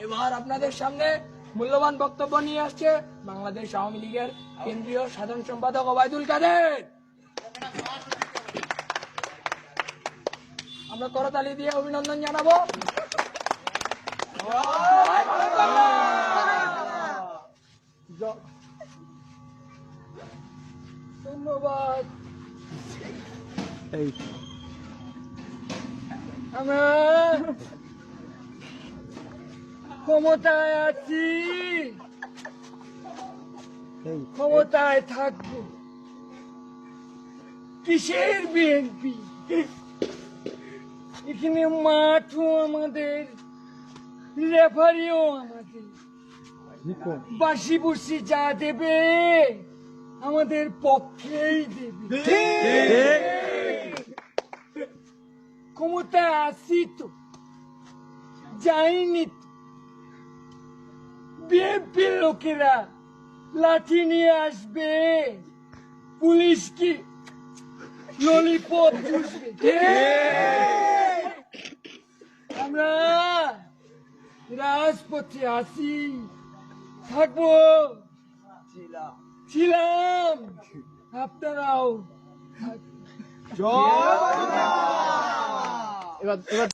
এবার আপনাদের সামনে মূল্যবান বক্তব্য নিয়ে আসছে বাংলাদেশ আওয়ামী লীগের কেন্দ্রীয় সাধারণ সম্পাদক ওবায়দুল কাদের। আমরা করতালি দিয়ে অভিনন্দন জানাবো। ধন্যবাদ। আমরা ক্ষমতায় আছি, ক্ষমতায় থাকবো। কিসের বিএনপি? এখানে মাঠও আমাদের, রেফারিও আমাদের, বাসি বুসি যা দেবে আমাদের পক্ষেই দেবে। ক্ষমতায় আসি তো, যাইনি তো। বিএনপির লোকেরা লাঠি নিয়ে আসবে, পুলিশ কি ললিপপ চুষবে। আমরা রাজপথে আসি, থাকবো, ছিলাম, আপনারাও।